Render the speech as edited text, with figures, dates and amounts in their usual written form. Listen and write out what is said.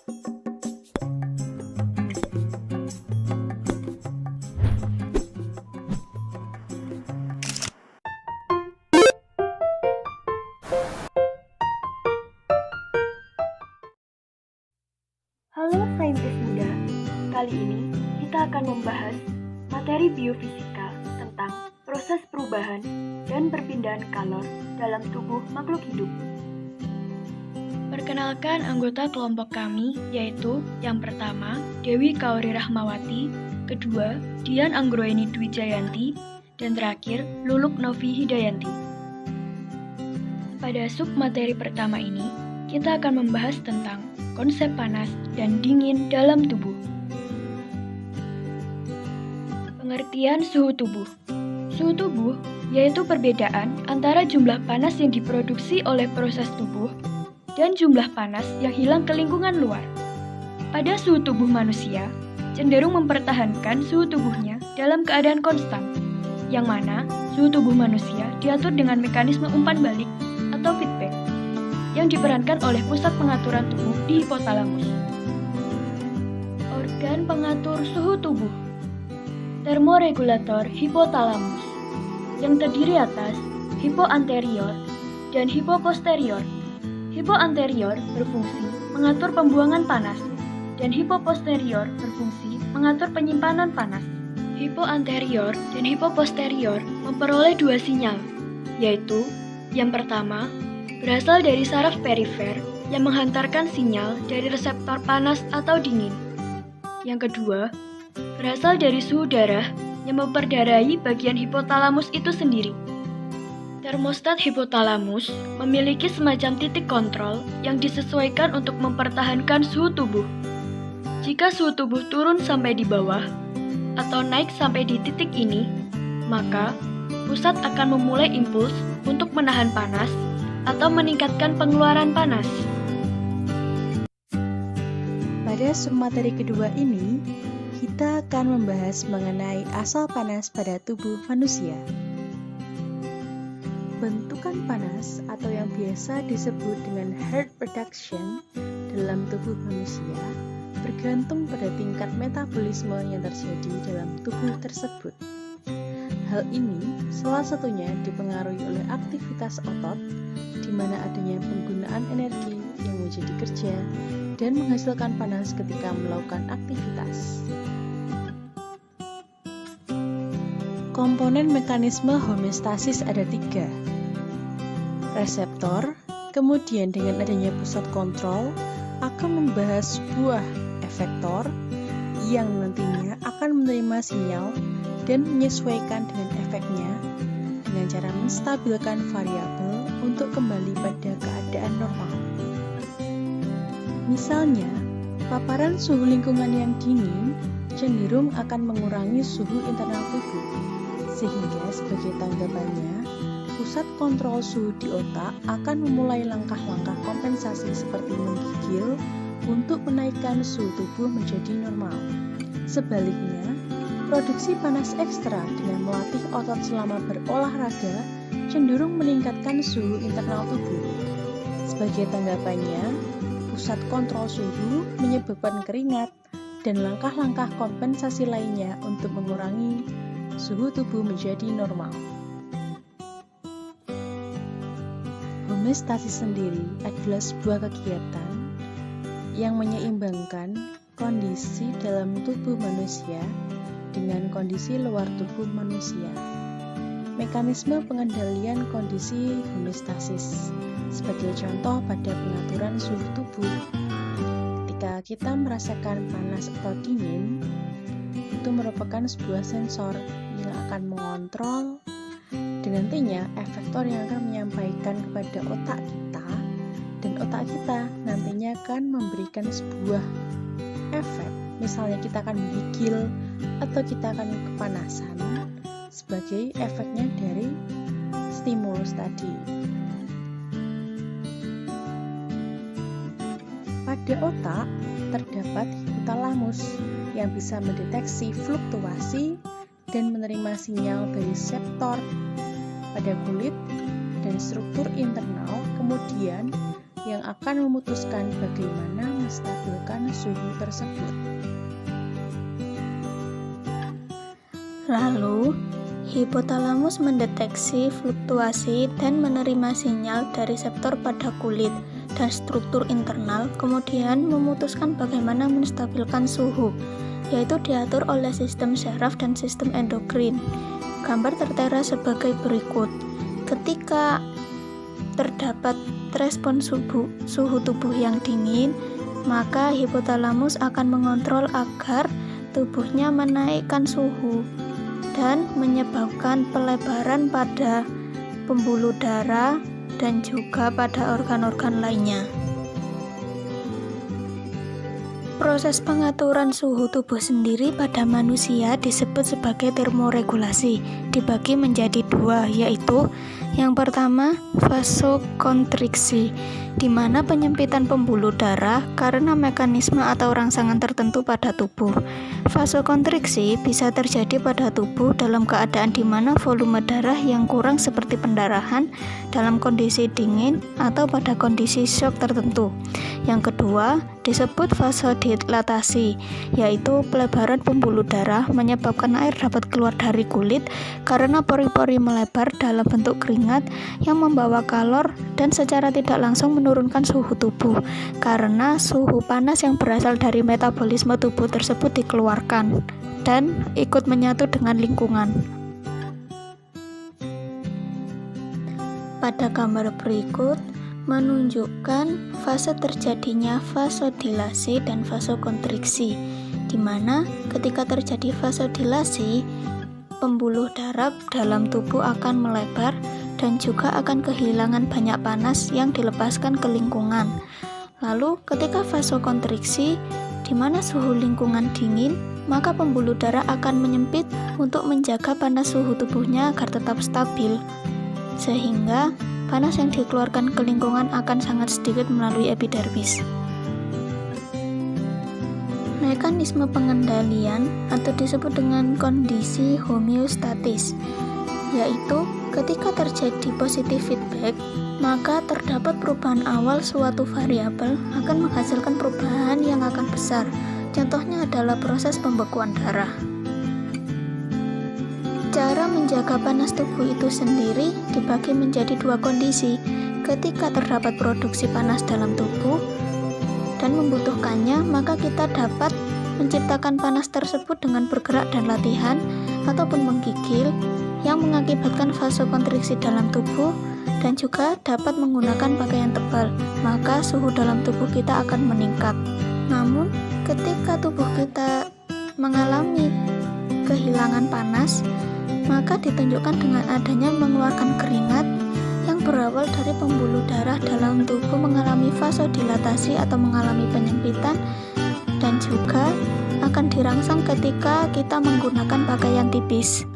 Halo saintis muda, kali ini kita akan membahas materi biofisika tentang proses perubahan dan perpindahan kalor dalam tubuh makhluk hidup. Perkenalkan anggota kelompok kami, yaitu yang pertama, Dewi Kauri Rahmawati, kedua, Dian Anggroeni Dwi Jayanti, dan terakhir, Luluk Novi Hidayanti. Pada submateri pertama ini, kita akan membahas tentang konsep panas dan dingin dalam tubuh. Pengertian suhu tubuh. Suhu tubuh yaitu perbedaan antara jumlah panas yang diproduksi oleh proses tubuh dan jumlah panas yang hilang ke lingkungan luar. Pada suhu tubuh manusia, cenderung mempertahankan suhu tubuhnya dalam keadaan konstan, yang mana suhu tubuh manusia diatur dengan mekanisme umpan balik atau feedback, yang diperankan oleh pusat pengaturan tubuh di hipotalamus. Organ pengatur suhu tubuh. Termoregulator hipotalamus, yang terdiri atas hipoanterior dan hipoposterior. Hipoanterior berfungsi mengatur pembuangan panas, dan hipoposterior berfungsi mengatur penyimpanan panas. Hipoanterior dan hipoposterior memperoleh dua sinyal, yaitu yang pertama, berasal dari saraf perifer yang menghantarkan sinyal dari reseptor panas atau dingin. Yang kedua, berasal dari suhu darah yang memperdarahi bagian hipotalamus itu sendiri. Termostat hipotalamus memiliki semacam titik kontrol yang disesuaikan untuk mempertahankan suhu tubuh. Jika suhu tubuh turun sampai di bawah atau naik sampai di titik ini, maka pusat akan memulai impuls untuk menahan panas atau meningkatkan pengeluaran panas. Pada submateri kedua ini, kita akan membahas mengenai asal panas pada tubuh manusia. Bentukan panas atau yang biasa disebut dengan heat reduction dalam tubuh manusia bergantung pada tingkat metabolisme yang terjadi dalam tubuh tersebut. Hal ini salah satunya dipengaruhi oleh aktivitas otot, di mana adanya penggunaan energi yang menjadi kerja dan menghasilkan panas ketika melakukan aktivitas. Komponen mekanisme homeostasis ada 3. Reseptor, kemudian dengan adanya pusat kontrol, akan membahas sebuah efektor yang nantinya akan menerima sinyal dan menyesuaikan dengan efeknya dengan cara menstabilkan variabel untuk kembali pada keadaan normal. Misalnya, paparan suhu lingkungan yang dingin cenderung akan mengurangi suhu internal tubuh, sehingga sebagai tanggapannya, pusat kontrol suhu di otak akan memulai langkah-langkah kompensasi seperti menggigil untuk menaikkan suhu tubuh menjadi normal. Sebaliknya, produksi panas ekstra dengan melatih otot selama berolahraga cenderung meningkatkan suhu internal tubuh. Sebagai tanggapannya, pusat kontrol suhu menyebabkan keringat dan langkah-langkah kompensasi lainnya untuk mengurangi suhu tubuh menjadi normal. Homeostasis sendiri adalah sebuah kegiatan yang menyeimbangkan kondisi dalam tubuh manusia dengan kondisi luar tubuh manusia. Mekanisme pengendalian kondisi homeostasis sebagai contoh pada pengaturan suhu tubuh. Ketika kita merasakan panas atau dingin, itu merupakan sebuah sensor yang akan mengontrol dan nantinya efektor yang akan menyampaikan kepada otak kita, dan otak kita nantinya akan memberikan sebuah efek. Misalnya kita akan menggigil atau kita akan kepanasan sebagai efeknya dari stimulus tadi. Pada otak terdapat hipotalamus yang bisa mendeteksi fluktuasi dan menerima sinyal dari reseptor pada kulit dan struktur internal, kemudian yang akan memutuskan bagaimana menstabilkan suhu tersebut. Lalu, hipotalamus mendeteksi fluktuasi dan menerima sinyal dari reseptor pada kulit dan struktur internal, kemudian memutuskan bagaimana menstabilkan suhu, yaitu diatur oleh sistem saraf dan sistem endokrin. Gambar tertera sebagai berikut. Ketika terdapat respon suhu tubuh yang dingin, maka hipotalamus akan mengontrol agar tubuhnya menaikkan suhu dan menyebabkan pelebaran pada pembuluh darah dan juga pada organ-organ lainnya. Proses pengaturan suhu tubuh sendiri pada manusia disebut sebagai termoregulasi, dibagi menjadi dua, yaitu yang pertama vasokonstriksi, di mana penyempitan pembuluh darah karena mekanisme atau rangsangan tertentu pada tubuh. Vasokonstriksi bisa terjadi pada tubuh dalam keadaan di mana volume darah yang kurang seperti pendarahan dalam kondisi dingin atau pada kondisi shock tertentu. Yang kedua disebut vasodilatasi, yaitu pelebaran pembuluh darah menyebabkan air dapat keluar dari kulit karena pori-pori melebar dalam bentuk keringat yang membawa kalor dan secara tidak langsung menurunkan suhu tubuh karena suhu panas yang berasal dari metabolisme tubuh tersebut dikeluarkan dan ikut menyatu dengan lingkungan. Pada gambar berikut menunjukkan fase terjadinya vasodilasi dan vasokonstriksi, di mana ketika terjadi vasodilasi, pembuluh darah dalam tubuh akan melebar dan juga akan kehilangan banyak panas yang dilepaskan ke lingkungan. Lalu ketika vasokonstriksi, di mana suhu lingkungan dingin, maka pembuluh darah akan menyempit untuk menjaga panas suhu tubuhnya agar tetap stabil, sehingga panas yang dikeluarkan ke lingkungan akan sangat sedikit melalui epidermis. Mekanisme pengendalian atau disebut dengan kondisi homeostatis, yaitu ketika terjadi positive feedback, maka terdapat perubahan awal suatu variabel akan menghasilkan perubahan yang akan besar. Contohnya adalah proses pembekuan darah. Cara menjaga panas tubuh itu sendiri dibagi menjadi dua kondisi. Ketika terdapat produksi panas dalam tubuh dan membutuhkannya, maka kita dapat menciptakan panas tersebut dengan bergerak dan latihan ataupun menggigil yang mengakibatkan vasokonstriksi dalam tubuh dan juga dapat menggunakan pakaian tebal, maka suhu dalam tubuh kita akan meningkat. Namun, ketika tubuh kita mengalami kehilangan panas, maka ditunjukkan dengan adanya mengeluarkan keringat yang berawal dari pembuluh darah dalam tubuh mengalami vasodilatasi atau mengalami penyempitan dan juga akan dirangsang ketika kita menggunakan pakaian tipis.